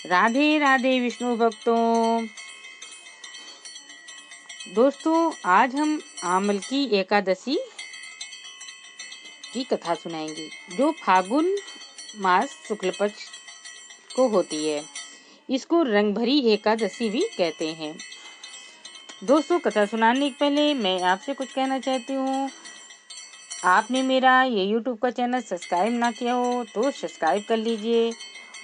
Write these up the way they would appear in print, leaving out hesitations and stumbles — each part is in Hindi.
राधे राधे विष्णु भक्तों। दोस्तों, आज हम आमल की एकादशी की कथा सुनाएंगे जो फागुन मास शुक्ल पक्ष को होती है। इसको रंगभरी एकादशी भी कहते हैं। दोस्तों, कथा सुनाने के पहले मैं आपसे कुछ कहना चाहती हूँ। आपने मेरा ये YouTube का चैनल सब्सक्राइब ना किया हो तो सब्सक्राइब कर लीजिए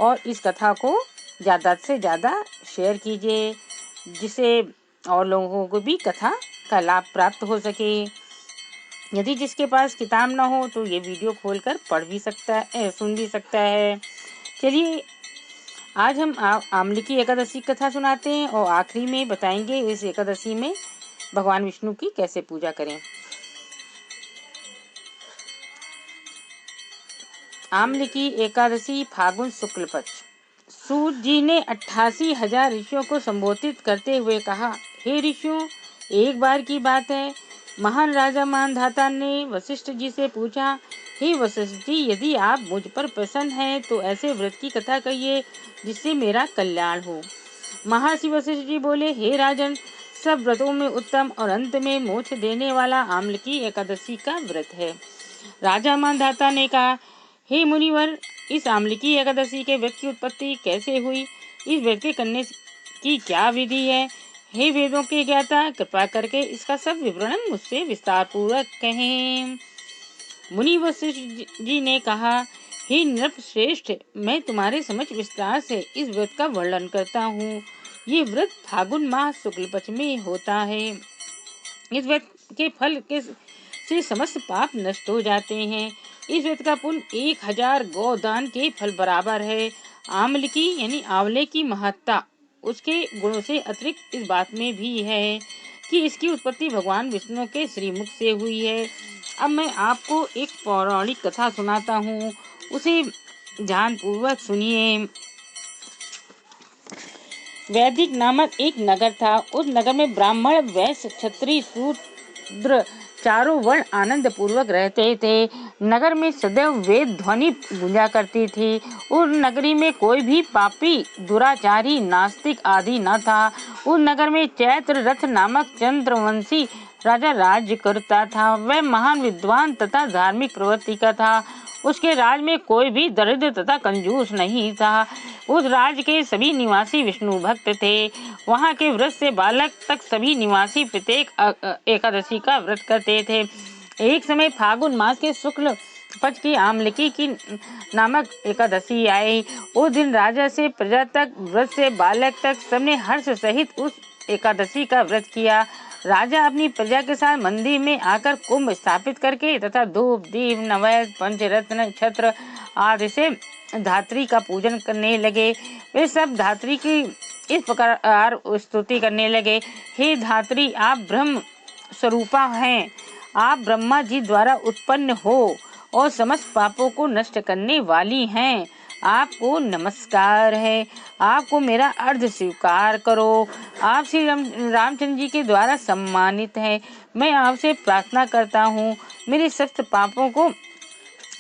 और इस कथा को ज़्यादा से ज़्यादा शेयर कीजिए, जिससे और लोगों को भी कथा का लाभ प्राप्त हो सके। यदि जिसके पास किताब ना हो तो ये वीडियो खोलकर पढ़ भी सकता है, सुन भी सकता है। चलिए, आज हम आमली की एकादशी कथा सुनाते हैं और आखिरी में बताएंगे इस एकादशी में भगवान विष्णु की कैसे पूजा करें। आमली की एकादशी फागुन शुक्ल पक्ष। सूत जी ने 88,000 ऋषियों को संबोधित करते हुए कहा, हे ऋषियों, एक बार की बात है, महान राजा मानधाता ने वशिष्ठ जी से पूछा, हे वशिष्ठ जी, यदि आप मुझ पर प्रसन्न हैं तो ऐसे व्रत की कथा कहिए जिससे मेरा कल्याण हो। महर्षि वशिष्ठ जी बोले, हे राजन, सब व्रतों में उत्तम और अंत में मोक्ष देने वाला आमल की एकादशी का व्रत है। राजा मानधाता ने कहा, हे मुनिवर, इस आमली की एकादशी के व्रत की उत्पत्ति कैसे हुई? इस व्रत के करने की क्या विधि है? हे वेदों के ज्ञाता, कृपा करके इसका सब विवरण मुझसे विस्तार पूर्वक कहें। मुनि वशिष्ठ जी ने कहा, हे नृप श्रेष्ठ, मैं तुम्हारे समक्ष विस्तार से इस व्रत का वर्णन करता हूँ। ये व्रत फागुन माह शुक्ल पक्ष में होता है। इस व्रत के फल के से समस्त पाप नष्ट हो जाते हैं। इस व्रत का पुण्य 1000 गोदान के फल बराबर है। आमल की यानी आंवले की महत्ता उसके गुणों से अतिरिक्त इस बात में भी है कि इसकी उत्पत्ति भगवान विष्णु के श्रीमुख से हुई है। अब मैं आपको एक पौराणिक कथा सुनाता हूँ, उसे ध्यान पूर्वक सुनिए। वैदिक नामक एक नगर था। उस नगर में ब्राह्मण, वैश्य, क्षत्रिय, शूद्र चारों वर्ण आनंद पूर्वक रहते थे। नगर में सदैव वेद ध्वनि गूंजा करती थी। उस नगरी में कोई भी पापी, दुराचारी, नास्तिक आदि न था। उस नगर में चैत्र रथ नामक चंद्रवंशी राजा राज्य करता था। वह महान विद्वान तथा धार्मिक प्रवृत्ति का था। उसके राज में कोई भी दरिद्र तथा कंजूस नहीं था। उस राज्य के सभी निवासी विष्णु भक्त थे। वहाँ के वृद्ध से बालक तक सभी निवासी प्रत्येक एकादशी का व्रत करते थे। एक समय फागुन मास के शुक्ल पक्ष की आमलकी की नामक एकादशी आई। उस दिन राजा से प्रजा तक, वृद्ध से बालक तक सबने हर्ष सहित उस एकादशी का व्रत किया। राजा अपनी प्रजा के साथ मंदिर में आकर कुंभ स्थापित करके तथा धूप, दीप, नैवेद्य, पंचरत्न, छत्र आदि से धात्री का पूजन करने लगे। वे सब धात्री की इस प्रकार स्तुति करने लगे, हे धात्री, आप ब्रह्म स्वरूपा हैं। आप ब्रह्मा जी द्वारा उत्पन्न हो और समस्त पापों को नष्ट करने वाली हैं। आपको नमस्कार है। आपको मेरा अर्घ स्वीकार करो। आप श्री रामचंद्र जी के द्वारा सम्मानित हैं। मैं आपसे प्रार्थना करता हूँ, मेरे सख्त पापों को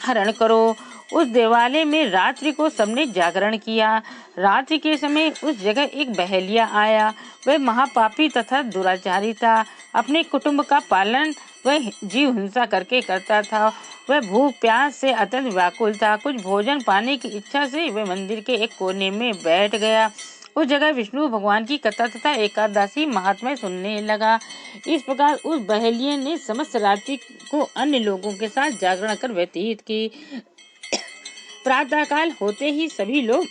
हरण करो। उस देवालय में रात्रि को सबने जागरण किया। रात्रि के समय उस जगह एक बहेलिया आया। वह महापापी तथा दुराचारी था। अपने कुटुंब का पालन वह जीव हिंसा करके करता था। वह भूख प्यास से अत्यंत व्याकुल था। कुछ भोजन पाने की इच्छा से वह मंदिर के एक कोने में बैठ गया। उस जगह विष्णु भगवान की कथा तथा एकादशी महात्म्य सुनने लगा। इस प्रकार उस बहेलिये ने समस्त रात्रि को अन्य लोगों के साथ जागरण कर व्यतीत की। प्रातःकाल होते ही सभी लोग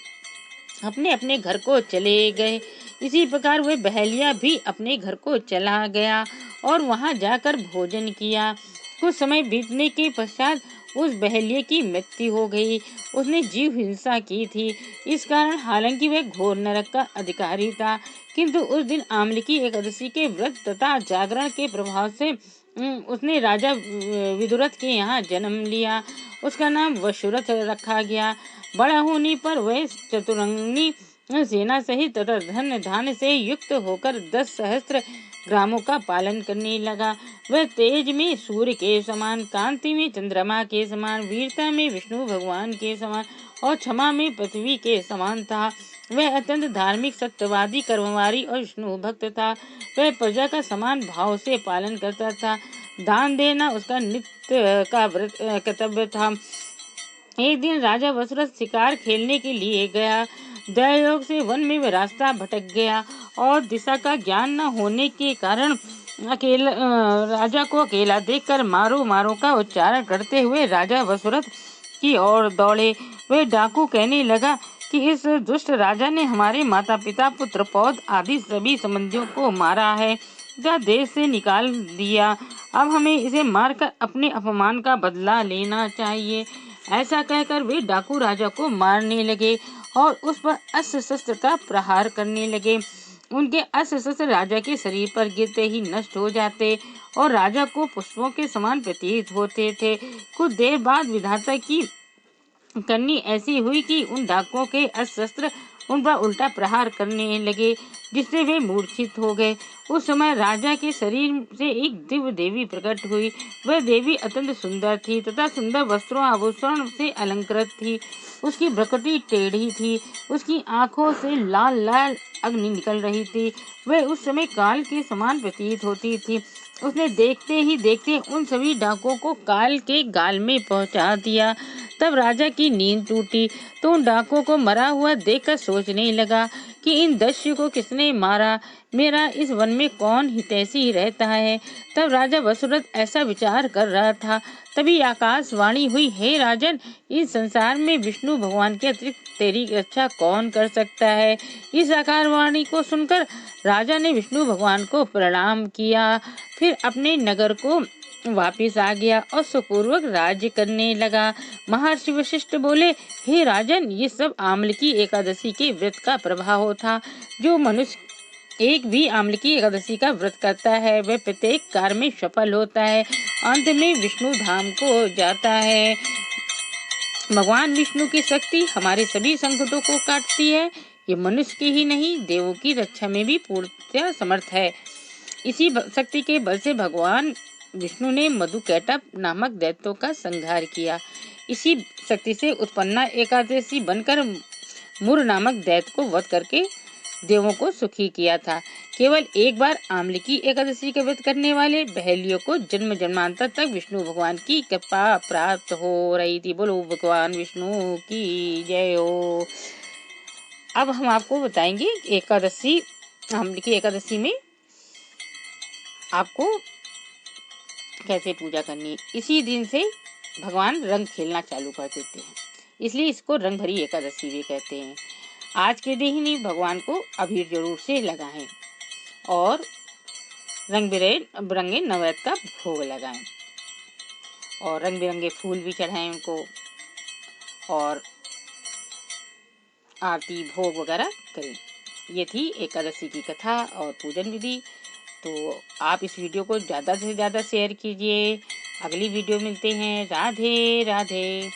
अपने अपने घर को चले गए। इसी प्रकार वह बहेलिया भी अपने घर को चला गया और वहां जाकर भोजन किया। कुछ समय बीतने के पश्चात उस बहेलिये की मृत्यु हो गई। उसने जीव हिंसा की थी। इस कारण हालांकि वह घोर नरक का अधिकारी था, किंतु उस दिन आमलकी एकादशी के व्रत तथा जागरण के प्रभाव से उसने राजा विदुरथ के यहाँ जन्म लिया। उसका नाम वशुरथ रखा गया। बड़ा होने पर वह चतुरंगी सेना सहित तथा धन धान से युक्त होकर 10 सहस्त्र ग्रामों का पालन करने लगा। वह तेज में सूर्य के समान, कांति में चंद्रमा के समान, वीरता में विष्णु भगवान के समान और क्षमा में पृथ्वी के समान था। वह अत्यंत धार्मिक, सत्यवादी, कर्मवारी और विष्णु भक्त था। वह प्रजा का समान भाव से पालन करता था। दान देना उसका नित्य का व्रत कर्तव्य था। एक दिन राजा वसुरथ शिकार खेलने के लिए गया। दयायोग से वन में वह रास्ता भटक गया और दिशा का ज्ञान न होने के कारण राजा को अकेला देखकर मारो मारो का उच्चारण करते हुए राजा वसुरथ की ओर दौड़े। वे डाकू कहने लगा कि इस दुष्ट राजा ने हमारे माता पिता, पुत्र, पौत्र आदि सभी संबंधियों को मारा है तथा देश से निकाल दिया। अब हमें इसे मारकर अपने अपमान का बदला लेना चाहिए। ऐसा कहकर वे डाकू राजा को मारने लगे और उस पर अस्त्र शस्त्र का प्रहार करने लगे। उनके अस्त्र शस्त्र राजा के शरीर पर गिरते ही नष्ट हो जाते और राजा को पुष्पों के समान प्रतीत होते थे। कुछ देर बाद विधाता की करनी ऐसी हुई कि उन डाकुओं के अस्त्र शस्त्र उन पर उल्टा प्रहार करने लगे, जिससे वे मूर्छित हो गए। उस समय राजा के शरीर से एक दिव्य देवी प्रकट हुई। वह देवी अत्यंत सुंदर थी तथा सुंदर वस्त्रों आभूषण से अलंकृत थी। उसकी भ्रुकुटी टेढ़ी थी। उसकी आंखों से लाल लाल अग्नि निकल रही थी। वह उस समय काल के समान प्रतीत होती थी। उसने देखते ही देखते उन सभी डाकुओं को काल के गाल में पहुंचा दिया। तब राजा की नींद टूटी तो उन डाकुओं को मरा हुआ देखकर सोचने लगा कि इन दस्यु को किसने मारा, मेरा इस वन में कौन हितैषी रहता है। तब राजा वसुरथ ऐसा विचार कर रहा था, तभी आकाशवाणी हुई, हे राजन, इस संसार में विष्णु भगवान के अतिरिक्त तेरी रक्षा कौन कर सकता है। इस आकाशवाणी को सुनकर राजा ने विष्णु भगवान को प्रणाम किया, फिर अपने नगर को वापिस आ गया और सुखपूर्वक राज्य करने लगा। महर्षि वशिष्ठ बोले, हे राजन, ये सब आम्लकी एकादशी के व्रत का प्रभाव था। जो मनुष्य एक भी आम्लकी एकादशी का व्रत करता है वह प्रत्येक कार्य में सफल होता है, अंत में विष्णु धाम को जाता है। भगवान विष्णु की शक्ति हमारे सभी संकटों को काटती है। ये मनुष्य की ही नहीं, देवों की रक्षा में भी पूर्णतः समर्थ है। इसी शक्ति के बल से भगवान विष्णु ने मधुकैटभ नामक दैत्यों का संहार किया। इसी शक्ति से उत्पन्ना एकादशी बनकर मुर नामक दैत्य को वध करके देवों को सुखी किया था। केवल एक बार आम्लकी एकादशी का व्रत करने वाले बहेलियों को जन्म जन्मांतर तक विष्णु भगवान की कृपा प्राप्त हो रही थी। बोलो भगवान विष्णु की जय हो। अब हम आपको बताएंगे एकादशी, आम्लकी एकादशी में आपको कैसे पूजा करनी है। इसी दिन से भगवान रंग खेलना चालू कर देते हैं, इसलिए इसको रंग भरी एकादशी भी कहते हैं। आज के दिन ही भगवान को अबीर जरूर से लगाएं और रंग बिरंगे नैवेद्य का भोग लगाएं और रंग बिरंगे फूल भी चढ़ाएं उनको और आरती भोग वगैरह करें। ये थी एकादशी की कथा और पूजन विधि। तो आप इस वीडियो को ज़्यादा से ज़्यादा शेयर कीजिए। अगली वीडियो मिलते हैं। राधे राधे।